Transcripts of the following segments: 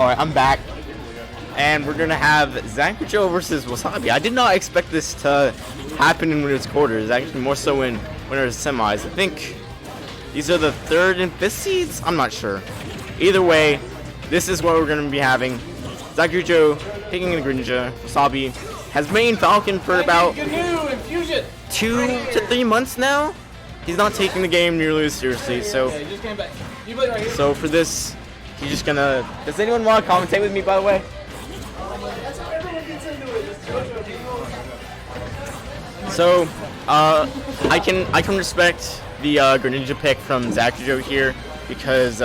Alright, I'm back. And we're gonna have Zachujo versus Wasabi. I did not expect this to happen in winners quarters. Actually, more so in winners semis. I think these are the 3rd and 5th seeds? I'm not sure. Either way, this is what we're gonna be having. Zachujo picking the Greninja. Wasabi has main Falcon for about 2 to 3 months now. He's not taking the game nearly as seriously, so for this, he's just gonna. Does anyone want to commentate with me, by the way? So, I can respect the Greninja pick from Zachujo here because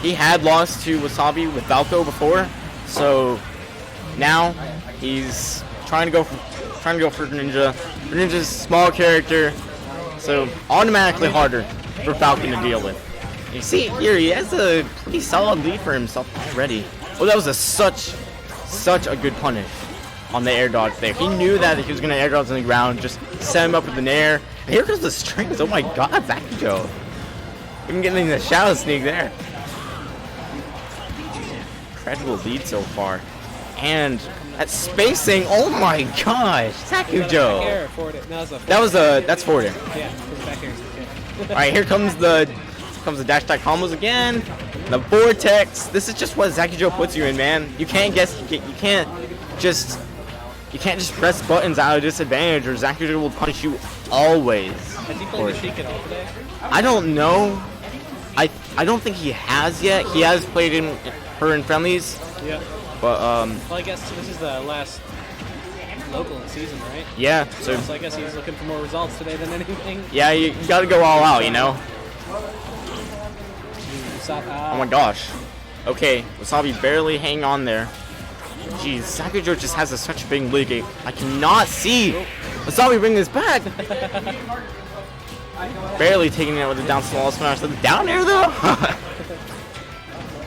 he had lost to Wasabi with Falco before, so now he's trying to go for Greninja. Greninja's a small character, so automatically harder for Falcon to deal with. You see here, he has a pretty solid lead for himself already. Oh, that was such a good punish on the air dodge there. He knew that he was going to air dodge on the ground, just set him up with an air. And here comes the strings. Oh my god, Zachujo. Even getting the shadow sneak there. Incredible lead so far. And that spacing, oh my gosh, Zachujo. That's forward air. Yeah, back air. Alright, here comes the dash attack combos again. The vortex. This is just what Zachujo puts you in, man. You can't just press buttons out of disadvantage, or Zachujo will punish you always. Has he played the Sheik at all today? I don't know. I don't think he has yet. He has played her in friendlies. Yeah. But well, I guess this is the last local in the season, right? Yeah. So I guess he's looking for more results today than anything. Yeah, you gotta go all out, you know. Oh my gosh. Okay, Wasabi barely hang on there. Jeez, Zachujo just has such a big lead gate. I cannot see Wasabi bring this back. Barely taking it with the down small smash. The down air though?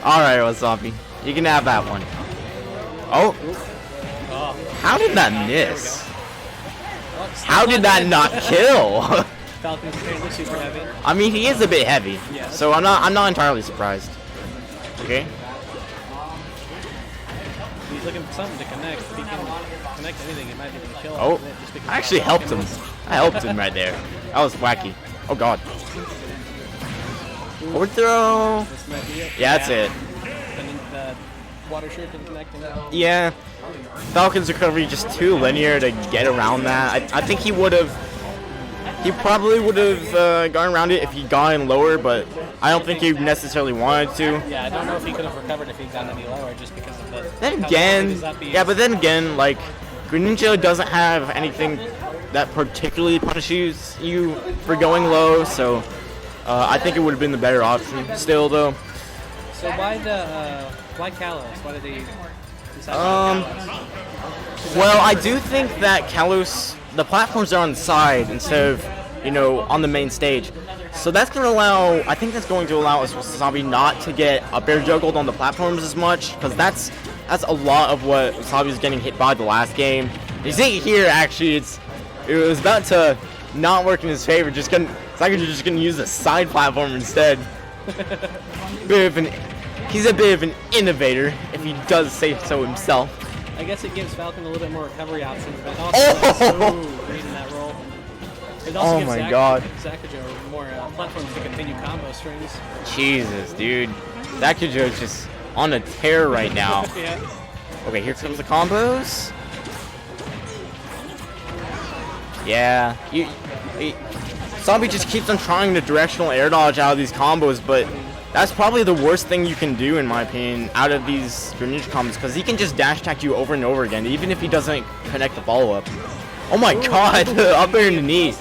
Alright, Wasabi. You can have that one. Oh. How did that miss? How did that not kill? Falcon's apparently super heavy. I mean, he is a bit heavy, so I'm not entirely surprised. Okay. He's looking for something to connect. If he can connect anything, it might be able to kill him. Oh, I actually helped him. I helped him right there. That was wacky. Oh god. Overthrow. Yeah, that's it. And the water shirt didn't connect. Yeah. Falcon's recovery just too linear to get around that. I think he probably would have gone around it if he'd gone lower, but I don't think he necessarily wanted to. Yeah, I don't know if he could have recovered if he'd gone any lower, just because of the. Then again, but then again, like Greninja doesn't have anything that particularly punishes you for going low, so I think it would have been the better option. Still, though. So why Kalos? Why did he decide well, I do think that Kalos, the platforms are on the side instead of, on the main stage. So that's going to allow, I think that's going to allow us Wasabi not to get up air juggled on the platforms as much, because that's a lot of what Wasabi was getting hit by the last game. You see here, actually, it was about to not work in his favor. Zachujo's just going to use a side platform instead. He's a bit of an innovator, if he does say so himself. I guess it gives Falcon a little bit more recovery options, but also reading that roll. It also gives Zachujo more platforms to continue combo strings. Jesus, dude. Zachujo's just on a tear right now. Yeah. Okay, here comes the combos. Yeah. Wasabi just keeps on trying to directional air dodge out of these combos, but that's probably the worst thing you can do, in my opinion, out of these Greninja combos, because he can just dash attack you over and over again, even if he doesn't connect the follow-up. Oh my god, up air in the knee.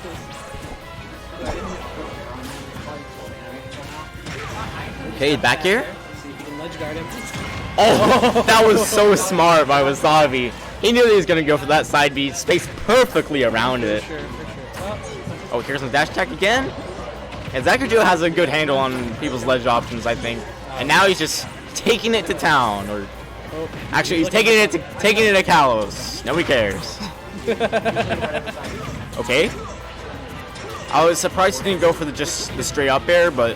Okay, back air. See if he can ledge guard him. Oh, that was so smart by Wasabi. He knew he was going to go for that side B, spaced perfectly around it. For sure. Oh, here's some dash attack again. And Zachujo has a good handle on people's ledge options, I think. And now he's just taking it to town, or actually he's taking it to Kalos. Nobody cares. Okay. I was surprised he didn't go for just the straight up air, but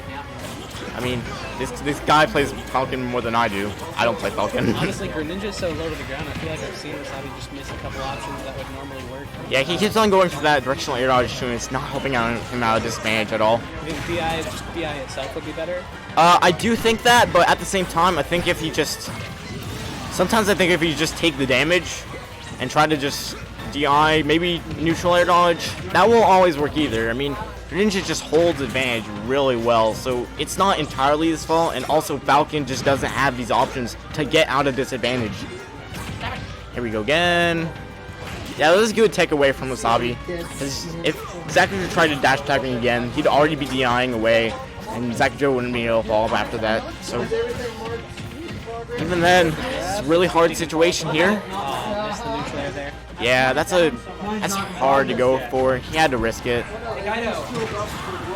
I mean, this guy plays Falcon more than I do. I don't play Falcon. Honestly, Greninja's so low to the ground, I feel like I've seen Wasabi just miss a couple options that would normally work. Yeah, he keeps on going for that directional air dodge too, and it's not helping him out of disadvantage at all. I think DI itself would be better. I do think that, but at the same time, I think if he just... Sometimes I think if you just take the damage and try to just DI, maybe neutral air dodge, that won't always work either. I mean, Greninja just holds advantage really well, so it's not entirely his fault, and also Falcon just doesn't have these options to get out of disadvantage. Here we go again. Yeah, that was a good takeaway from Wasabi. If Zachujo tried to dash attack me again, he'd already be DIing away, and Zachujo wouldn't be able to evolve after that. So even then, it's a really hard situation here. Oh, missed the neutral air there. Yeah, that's hard to go for. He had to risk it.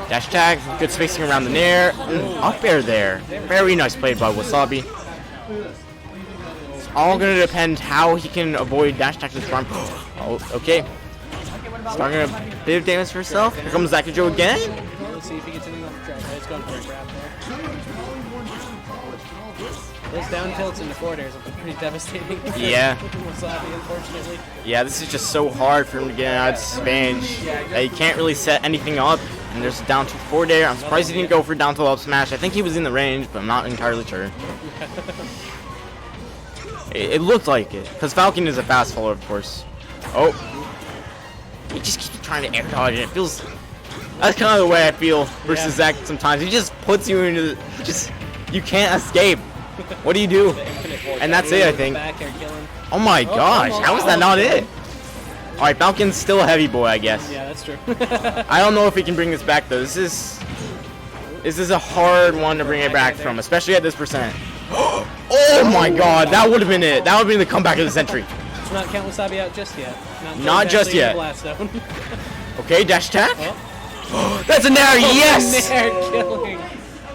Dash attack, good spacing around the nair. Up air there. Very nice play by Wasabi. It's all going to depend how he can avoid dash attack this time. Oh, okay. Starting a bit of damage for himself. Here comes Zachujo again. Let's see if he gets anything off the track. It's going for a grab there. Those down tilts into forward airs have been pretty devastating. Yeah. Wasabi, unfortunately. Yeah, this is just so hard for him to get out of disadvantage. He can't really set anything up. And there's a down tilt forward air. I'm surprised he didn't go for down tilt up smash. I think he was in the range, but I'm not entirely sure. It looked like it, because Falcon is a fast faller, of course. Oh. He just keeps trying to air dodge, and it feels... That's kind of the way I feel versus Zach sometimes. He just puts you into... You can't escape. What do you do? And that's it, I think. Oh my gosh, how is that not it? Alright, Falcon's still a heavy boy, I guess. Yeah, that's true. I don't know if he can bring this back, though. This is a hard one to bring it back from, especially at this percent. Oh my god, that would have been it. That would have been the comeback of the century. Let's not count Wasabi out just yet. Not just yet. Okay, dash attack. Oh. That's a nair, yes! Nair killing.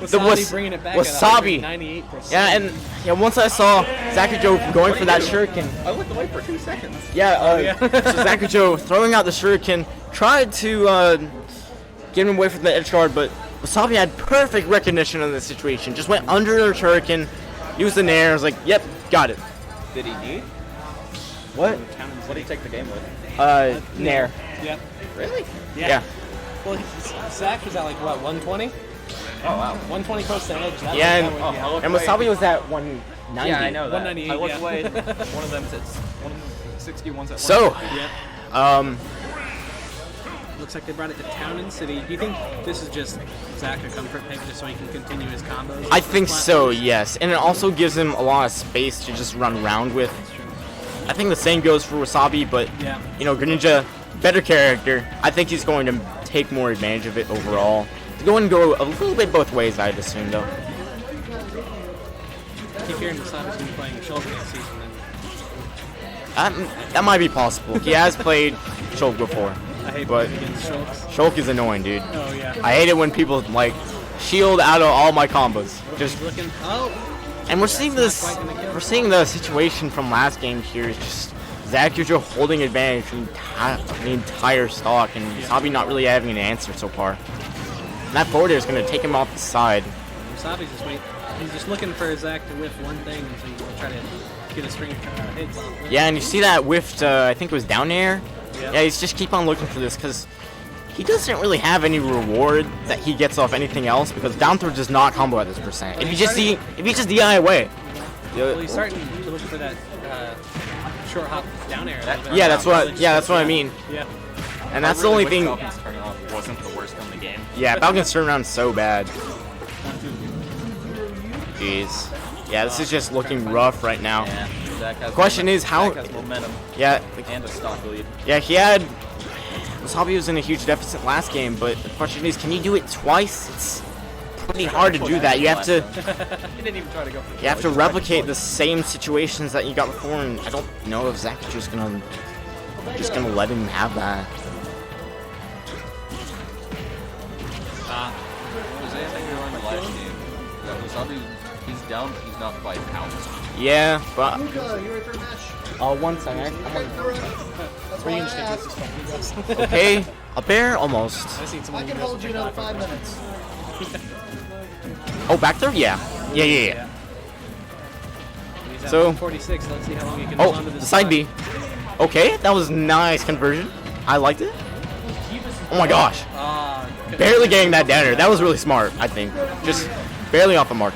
Wasabi bringing it back Wasabi. At 98%. Yeah, and once I saw Zachujo going for that shuriken. I looked away for 2 seconds. Yeah, so Zachujo throwing out the shuriken, tried to get him away from the edge guard, but Wasabi had perfect recognition of the situation. Just went under the shuriken, used the nair, was like, yep, got it. Did he need? What? What did he take the game with? Nair. Yeah. Really? Yeah. Well, Zach was at like, what, 120? Oh, wow. 120 close to edge. Yeah, and Wasabi was at 190. Yeah, I know that. 198, I looked yeah. away. One of them's at 160, one's at So, 160. Looks like they brought it to Town and City. Do you think this is just Zach a comfort pick just so he can continue his combos? I think so, yes. And it also gives him a lot of space to just run around with. I think the same goes for Wasabi, but, you know, Greninja, better character. I think he's going to take more advantage of it overall. It's going to go a little bit both ways, I'd assume, though. I keep hearing Wasabi's going to be playing Shulk next season. That might be possible. He has played Shulk before. I hate but playing against Shulks. Shulk is annoying, dude. Oh, yeah. I hate it when people, like, shield out of all my combos. Just looking. Oh! And we're seeing this. We're seeing the situation from last game here. Is just Zachujo holding advantage from the entire stock, and Wasabi not really having an answer so far. And that forward air is going to take him off the side. Wasabi's just waiting. He's just looking for Zach to whiff one thing, and so he'll try to get a string of hits. Yeah, and you see that whiffed. I think it was down air. Yep. Yeah, he's just keep on looking for this because he doesn't really have any reward that he gets off anything else because down throw does not combo at this percent. If you just DI away. Well, he's starting to look for that short hop down air. Yeah, that's what I mean. Yeah. And that's the only thing. Falcon's turnaround wasn't the worst in the game. Yeah, Falcon's turnaround so bad. Jeez. Yeah, this is just looking rough right now. Yeah, Zach has Question is how. Zach has momentum. Yeah. And a stock lead. Yeah, he had. Wasabi was in a huge deficit last game, but the question is, can you do it twice? It's pretty hard to do that. You have to. He didn't even try to go for You have to replicate the same situations that you got before, and I don't know if Zach is just gonna let him have that. Jose, I think you're on the live stream. That Wasabi, he's down, but he's not quite out. Yeah, but. You ready for a match? One second. That's why I asked. Okay, a bear almost. I can hold you another 5 minutes. Oh, back throw? Yeah. Yeah. He's at So- 46. Let's see how long he can hold Oh, on to the this side B. Okay, that was nice conversion. I liked it. Oh my gosh. Barely getting that downer. That was really smart, I think. Just barely off the mark.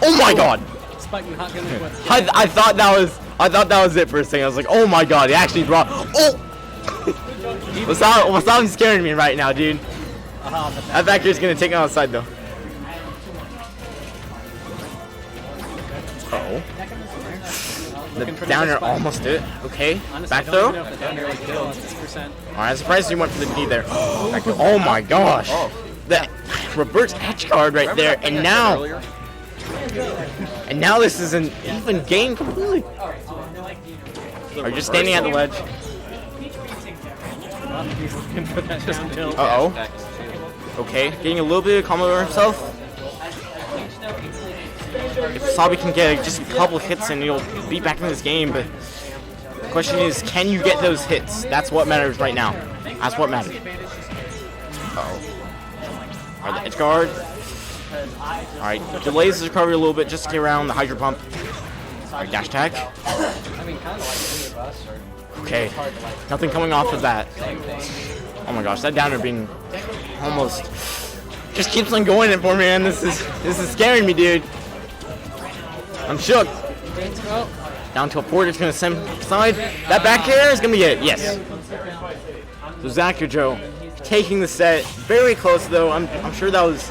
Oh my god. Spike not gonna quit. I thought that was it for a second. I was like, oh my god, he actually brought. Oh! Wasabi's scaring me right now, dude. That back here's gonna take him outside though. Uh-oh. The downer almost did it. Okay. Honestly, Back I don't throw. even know if the downer would kill at 6%. Alright, I'm surprised you went for the knee there. Oh my gosh. That reverse edge guard right there, and now this is an even game completely. Are you just standing at the ledge? He's looking for that down tilt. Uh-oh. Okay, getting a little bit of combo over himself. If Wasabi can get just a couple hits and he'll be back in this game, but the question is, can you get those hits? That's what matters right now. That's what matters. Uh-oh. Alright, the edge guard. Alright, delays his recovery a little bit just to get around the Hydro Pump. Alright, dash tag. Okay, nothing coming off of that. Oh my gosh, that downer being almost just keeps on going in for me, man. This is scaring me, dude. I'm shook. Down to a 4, just gonna send side. That back air is gonna be it. Yes. So Zachujo taking the set, very close though. I'm sure that was